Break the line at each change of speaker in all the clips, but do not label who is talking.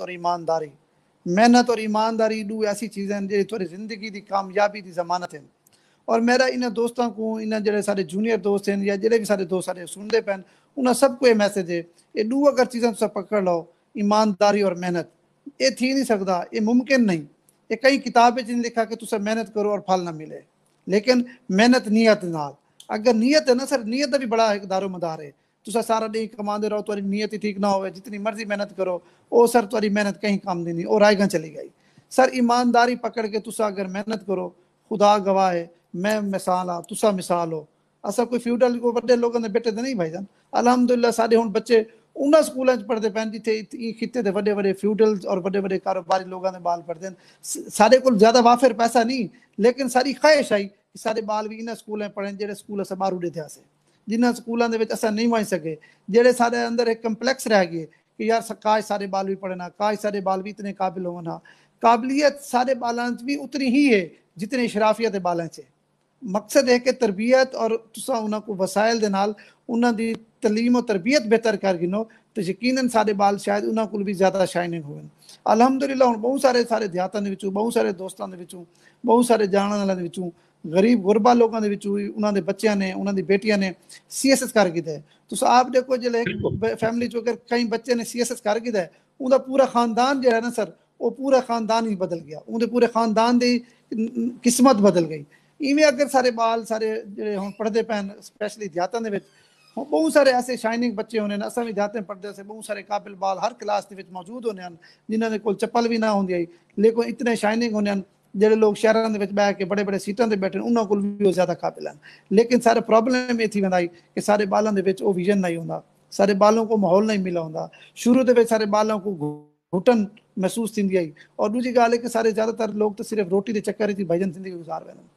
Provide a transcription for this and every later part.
और ईमानदारी। मेहनत और ईमानदारी दो ऐसी चीज़ें हैं जो थोड़ी ज़िंदगी की कामयाबी की जमानत है। और मेरा इन्हें दोस्तों को, इन्हें जो सारे जूनियर दोस्त हैं या जो भी सारे दोस्त सारे सुनते पैन, उन्हें सबको ये मैसेज है, ये दो अगर चीज़ें तुम पकड़ लो, ईमानदारी और मेहनत, ये थी नहीं सकता, ये मुमकिन नहीं। ये कई किताबें जिन लिखा कि तुम मेहनत करो और फल ना मिले, लेकिन मेहनत नीयत नाल, अगर नीयत है ना सर, नीयत का भी बड़ा एक दारो मदार है। तुम सारा दिन कमाते रहो, तुम्हारी नीयत ही ठीक ना हो, जितनी मर्जी मेहनत करो वो सर तुम्हारी मेहनत कहीं काम देनी और आएगा चली गई। सर ईमानदारी पकड़ के तुसा अगर मेहनत करो, खुदा गवाह है, मैं मिसाल हाँ तुसा मिसाल हो। असा कोई फ्यूडल को बड़े लोगों ने बेटे तो नहीं भाईजान, अलहमदुलिल्लाह साढ़े हुण बच्चे उन्होंने स्कूलों पढ़ते पैन जिथे खिते के बड़े बड़े फ्यूडल्स और बड़े बड़े कारोबारी लोगों ने बाल पढ़ते हैं। साढ़े को ज़्यादा वाफिर पैसा नहीं, लेकिन सारी ख्वाहिश आई कि सारे बाल भी इन्होंने स्कूलें पढ़न जो स्कूल अस बाहर उड़े थे अस, जिन्होंने स्कूलों के अस नहीं वही सके, जेडे सारे अंदर एक कंपलैक्स रह गए कि यार काश सारे बाल भी पढ़ना, काश सारे बाल भी इतने काबिल होना। काबिलियत सारे बालों भी उतनी ही है जितनी शराफियत बालों से। मकसद है कि तरबियत और तुसा उन्होंने वसाइल दे नाल उन्होंने तलीम और तरबियत बेहतर कर गिनो तो यकीनन सारे बाल शायद उन्होंने को भी ज़्यादा शाइनिंग हो। अलहमदुलिल्लाह हम बहुत सारे सारे देहातों के बहुत सारे दोस्तों के बहुत सारे जानने वालों के गरीब गुरबा लोगों के उन्होंने बच्चों ने उन्होंने बेटियां ने CSS कर गिता है। तो आप देखो जो एक फैमिली चो अगर कई बच्चे ने CSS कर गिता है, उनका पूरा खानदान जो है ना सर, वो पूरा खानदान ही बदल गया, उनके पूरे खानदान की किस्मत बदल गई। इवें अगर सारे बाल सारे जो हम पढ़ते पैन स्पैशली देहातों के बहुत सारे ऐसे शाइनिंग बच्चे होने असा भी देहातें पढ़ते से बहुत सारे काबिल बाल हर क्लास के मौजूद होने जिन्होंने कोल चप्पल भी ना होंगी, लेकिन इतने शाइनिंग होने जो लोग शहरों के बह के बड़े बड़े सीटों पर बैठे उन्होंने को भी ज़्यादा काबिल हैं। लेकिन सारे प्रॉब्लम ये थी वही कि सारे बालों के विजन नहीं होंगे, सारे बालों को माहौल नहीं मिला होंगे, शुरू के सारे बालों को घुटन महसूस थी आई। और दूसरी गाल है कि सारे ज़्यादातर लोग तो सिर्फ रोटी के चक्कर ही भजन जिंदगी गुजार रहे हैं,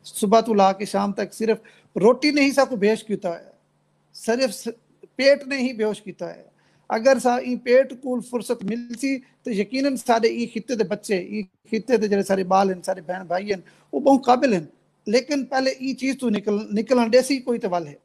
सुबह तो ला के शाम तक सिर्फ रोटी ने ही सबको बेहोश किया है, सिर्फ पेट ने ही बेहोश किया है। अगर सा पेट को फुर्सत मिलती तो यकीनन सारे खिते के बच्चे खिते के जो सारे बाल हैं सारे बहन भाई हैं वो बहुत काबिल हैं। लेकिन पहले ये चीज़ तो निकलन देसी कोई तो वल है।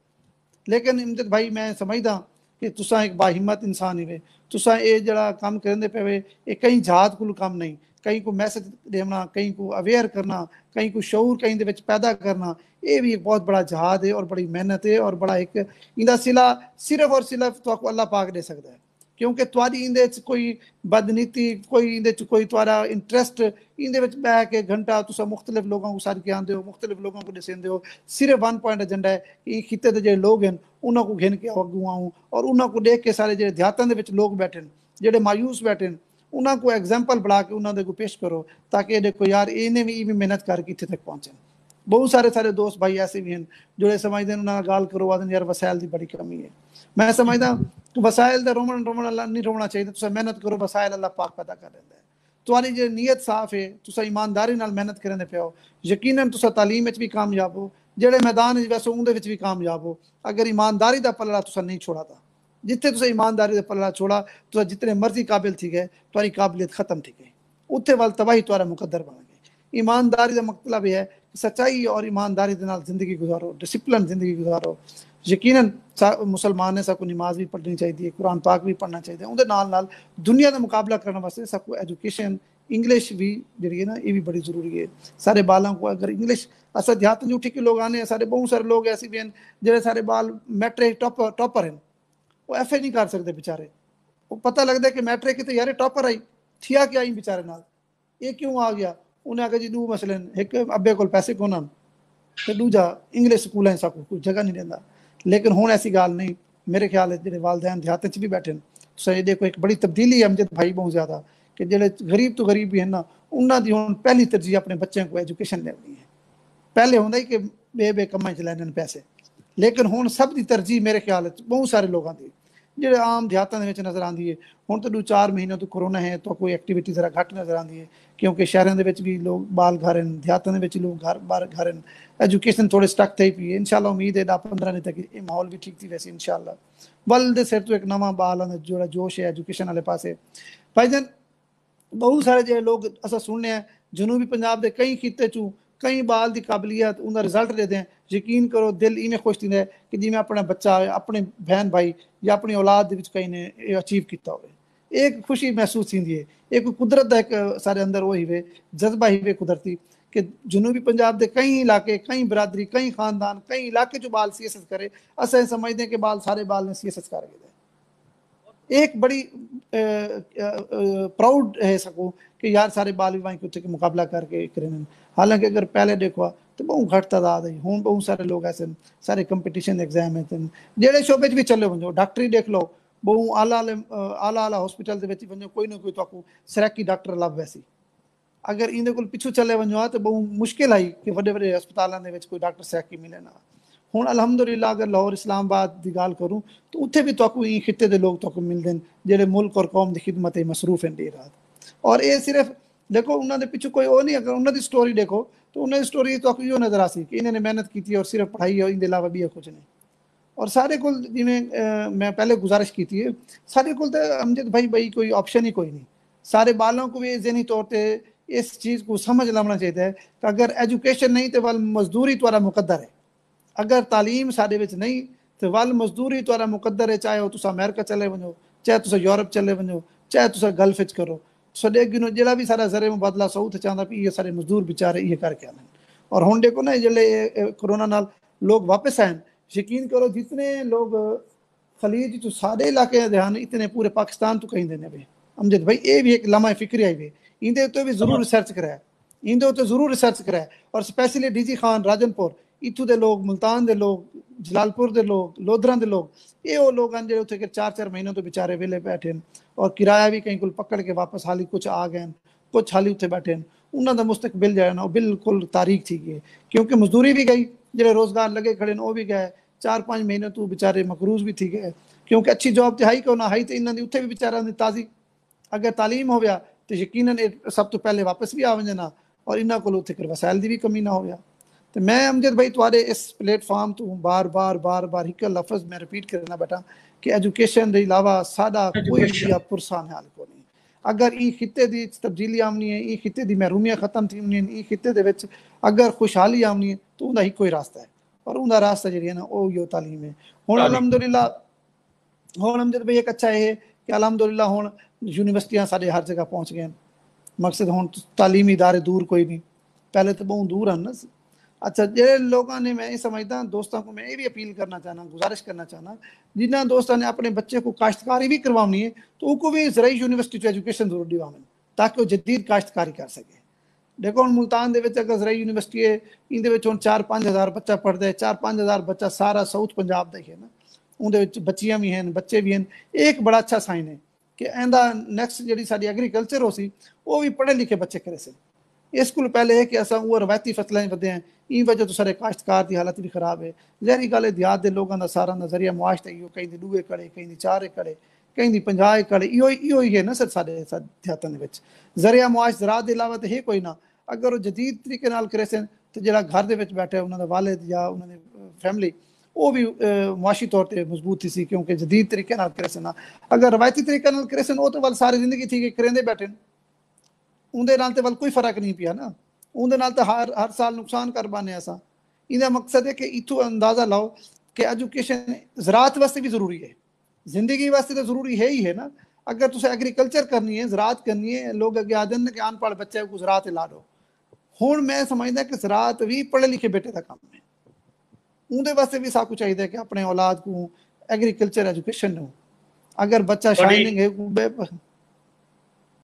लेकिन इमजद भाई मैं समझदा कि तुसा एक बाहिम्मत इंसान ही वे, तुसा ये जड़ा काम करते पे वे ये कहीं जहाज को काम नहीं, कहीं को मैसेज देना, कहीं को अवेयर करना, कहीं को शऊर कहीं दे विच पैदा करना, ये भी एक बहुत बड़ा जहाद है और बड़ी मेहनत है और बड़ा एक इंदा सिला सिर्फ और सिर्फ तो अल्लाह पाक दे सकता है। क्योंकि तुआरी इंदे कोई बदनीति कोई इंदे कोई तुआरा इंटरेस्ट इंदे बह के घंटा तुसा मुख्तलिफ लोगों को सार के आते हो, मुख्तलिफ लोगों को दसेंदे हो, सिर्फ वन पॉइंट एजेंडा है कि खिते के जो लोग हैं उन्होंने को घिन के अगू आऊँ और उन्होंने को देख के सारे जो देहातों के लोग बैठे जोड़े मायूस बैठे उन्होंने को एग्जाम्पल बढ़ा के उन्होंने को पेश करो ताकि देखो यार इन्हें भी मेहनत करके इतने तक पहुँचे। बहुत सारे सारे दोस्त भाई ऐसे भी हैं जोड़े समझते हैं उन्होंने गाल करो आदि यार वसाइल की बड़ी कमी है। मैं समझदा तो वसाइल का रोमन रोमन अल्लाह नहीं रोना चाहिए, तुम मेहनत करो वसाइल अल्लाह पाक पैदा कर देता है। तुम्हारी जो नीयत साफ है, तुम ईमानदारी नाल मेहनत करने पे हो, यकीनन तुम तालीम भी कामयाब हो, जेड़े मैदान वैसे उनके भी कामयाब हो। अगर ईमानदारी का पलड़ा तुम नहीं छोड़ा था, जिथे तुम ईमानदारी का पलड़ा छोड़ा तो जितने मर्जी काबिल थी गए तुम्हारी काबिलियत खत्म थी गई, उत्थे वाल तबाही तुम्हारा मुकद्दर बन गई। ईमानदारी का मतलब यह है सच्चाई और ईमानदारी के नाल जिंदगी गुजारो, डिसिप्लिन जिंदगी गुजारो। यकीनन मुसलमान ने सबको नमाज भी पढ़नी चाहिए, कुरान पाक भी पढ़ना चाहिए, उनके नाल नाल दुनिया का मुकाबला करने वास्ते सबको एजुकेशन इंग्लिश भी जी है ना ये भी बड़ी जरूरी है। सारे बालों को अगर इंग्लिश असा देहात में उठी के लोग आने सारे बहुत सारे लोग ऐसे भी हैं जो सारे बाल मैट्रिक टॉपर हैं, वो FA नहीं कर सकते बेचारे, वो पता लगता है कि मैट्रिक की तो यार टॉपर आई थिया क्या आई बेचारे नाल ये क्यों आ गया, उन्हें आगे जी दू मसलन एक अब्बे को पैसे को ना तो दूजा इंग्लिश स्कूल है सबको कोई जगह नहीं देता। लेकिन हुण ऐसी गाल नहीं, मेरे ख्याल जो वालदैन देहात भी बैठे सही देखो एक बड़ी तब्दीली है अमजद भाई बहुत ज़्यादा कि जो गरीब तो गरीब भी है ना उन्होंने हुण पहली तरजीह अपने बच्चों को एजुकेशन लेनी है। पहले होंगे कि बे कमाई च लैने पैसे, लेकिन हुण सब की तरजीह मेरे ख्याल बहुत सारे लोगों की जो आम देहातों के नज़र आती है। हुण तो 2-4 महीनों तो कोरोना है तो कोई एक्टिविटी ज़रा घट नज़र आती है क्योंकि शहरों के भी लोग बाल घर हैं, देहातों के लोग घर बार घर हैं, एजुकेशन थोड़े स्टक थी पी है। इंशाल्लाह उम्मीद है 10-15 दिन तक ये माहौल भी ठीक थी वैसे इंशाल्लाह बल दे सिर तो एक नवा बाल जो जोश है एजुकेशन वाले पासे। भाईजान बहुत सारे जो लोग अस सुनने जनूबी पंजाब के कई खिते चू कई बाल की काबिलियत उनका रिजल्ट देते हैं, यकीन करो दिल इवें खुश थी कि जिमें अपना बच्चा अपने बहन भाई या अपनी औलाद कहीं ने अचीव किया हो। एक खुशी महसूस थींदी है, एक कुदरत का एक सारे अंदर वो ही वे जज्बा ही वे कुदरती कि जनूबी पंजाब के कई इलाके, कई बरादरी, कई खानदान, कई इलाके जो बाल सियासत करे, असें समझते कि बाल सारे बाल ने सियासत कर एक बड़ी प्राउड है सको कि यार सारे बाल भी वहीं कुछ के मुकाबला करके करें। हालांकि अगर पहले देखो तो बहुत घट तादाद है, हूँ बहुत सारे लोग ऐसे सारे कंपटीशन एग्जाम है जेड़े शोबे भी चले वनो, डॉक्टरी देख लो बहुत आला आला हॉस्पिटल वो कोई ना कोई तो सरैकी डॉक्टर लभ वैसी। अगर इन पिछू चले वनो तो बहुत मुश्किल आई कि वे वे हस्पतालों के कोई डॉक्टर सरैकी मिले ना। हूँ अलहमदुलिल्लाह अगर लाहौर इस्लामाबाद की गाल करूँ तो उत्थे भी तो खिते के लोग तो मिलते हैं जेडे मुल्क और कौम की खिदमत मसरूफ हैं डी रात। और ये सिर्फ देखो उन्होंने पिछू कोई वो नहीं, अगर उन्होंने स्टोरी देखो तो उन्होंने स्टोरी तो यो नज़र आ सी कि इन्होंने मेहनत की और सिर्फ पढ़ाई है, इनके अलावा भी कुछ नहीं। और सारे को जिमें मैं पहले गुजारिश की थी सारे को अमजद भाई कोई ऑप्शन ही कोई नहीं। सारे बालों को भी जहनी तौर पर इस चीज़ को समझ लाना चाहिए कि अगर एजुकेशन नहीं तो वल मजदूरी तुरा मुकद्दर है, अगर तालीम साडे विच नहीं तो वल मजदूरी तुरा मुकद्दर है। चाहे तुस अमेरिका चले वनो, चाहे तुस यूरोप चले वनो, चाहे तुस गल्फ विच करो, सॾे गिनो जेड़ा भी सारा ज़रे मुबादला साउथ चाहता भी ये सारे मजदूर बेचारे ये करके आने। और हुण देखो ना जिले कोरोना नाल लोग वापस आए, यकीन करो जितने लोग खलीज तो सारे इलाके ध्यान इतने पूरे पाकिस्तान तो कहीं देने पे अमजद भाई ये भी एक लम्हा फिक्री आई वे इंदे उत्ते भी जरूर रिसर्च कराए, इंदे उत्ते जरूर रिसर्च कराए। और स्पैशली डीजी खान राजनपुर इत्थू के लोग, मुल्तान के लोग, जलालपुर के लोग, लोधरा के लोग, ये वो लोग हैं जो उत्थे 4-4 महीनों तो बेचारे वेले बैठे हैं और किराया भी कहीं को पकड़ के वापस हाली कुछ आ गए, कुछ हाली उत्थे बैठे हैं। उन्होंने मुस्तकबिल जो है ना बिल्कुल तारीख थी गई क्योंकि मजदूरी भी गई, जो रोजगार लगे खड़े वो भी गए, 4-5 महीने तो बेचारे मकरूज भी थी गए क्योंकि अच्छी जॉब तो हाई को ना हाई तो इन्होंने उत्थे भी बेचारा ताज़ी अगर तालीम हो गया तो यकीनन सब तो पहले वापस भी आ वजना और इन्हों को उत्थे वसाइल की भी कमी ना हो गया। तो मैं अमजद भाई तुआरे इस प्लेटफॉर्म तो बार बार एक लफ्ज़ मैं रिपीट करना बेटा कि एजुकेशन के अलावा साडा कोई भी पुरसान हाल को नहीं। अगर ई खिते की तब्दीली आमनी है, ई खिते की महरूमियाँ खत्म थी ई खिते के अगर खुशहाली आमनी है तो उनका एक कोई रास्ता है और उनका रास्ता जी है ना वो यो तालीम है। हुण अलहमदुलिल्लाह हुण अमजद भाई एक अच्छा है कि अलहमदुलिल्लाह हुण यूनिवर्सिटियाँ साढ़े हर जगह पहुँच गए। मकसद हुण तालीमी इदारे दूर कोई नहीं, पहले तो बहुत दूर हैं ना। अच्छा जे लोगों ने मैं ये समझदा दोस्तों को मैं ये भी अपील करना चाहना, गुजारिश करना चाहना जिन्होंने दोस्तों ने अपने बच्चे को काश्तकारी भी करवानी है तो उनको भी ज़राई यूनिवर्सिटी टू एजुकेशन जरूर दिवावन ताकि वो जदीद काश्तकारी कर सके। देखो हम मुल्तान के अगर ज़राई यूनिवर्सिटी है इन 4-5 हज़ार बच्चा पढ़ता है, 4-5 हज़ार बच्चा सारा साउथ पंजाब का ही है ना, उनके बच्चियाँ भी हैं बच्चे भी हैं। एक बड़ा अच्छा साइन है कि एंदा नैक्सट जी साड़ी एग्रीकल्चर हो सी वो भी पढ़े लिखे बच्चे करे से। इस को पहले है कि असा वो रवायती फसलें वधे हैं इन वजह तो सारे काश्तकार की हालत भी खराब है। जहरी गल है देहात के लोगों का सारा नजरिया मुआश तो इो कहीं 2 एकड़ कहीं 4 एकड़ कहीं 50 एकड़ इो ही है ना सर सारे देहातों के जरिया मुआश ज़रात के अलावा तो है कोई ना। अगर वो जदीद तरीके करे सन तो जो घर के बैठे उन्होंने वालिद या उन्होंने फैमिली वो भी मुआशी तौर पर मजबूत थी सी क्योंकि जदीद तरीके करे सन। अगर रवायती तरीके करे सन वो तो वाल सारी जिंदगी थी करेंदे बैठे उनके नाल तो वाल कोई फर्क नहीं पिया ना, उनके नाल तो हर साल नुकसान कर पाने असा। इनका मकसद है कि इतों अंदाज़ा लाओ कि एजुकेशन ज़रात वास्ते भी ज़रूरी है, जिंदगी वास्ते तो ज़रूरी है ही है ना। अगर तुम एग्रीकल्चर करनी है ज़रात करनी है लोग अगे आते हैं कि अनपढ़ बच्चे को ज़रात ला दो। हुण मैं समझदा कि ज़रात भी पढ़े लिखे बेटे का काम है, उनके वास्ते भी साकू चाहिए कि अपने औलाद को एग्रीकल्चर एजुकेशन हो। अगर बच्चा शाइनिंग है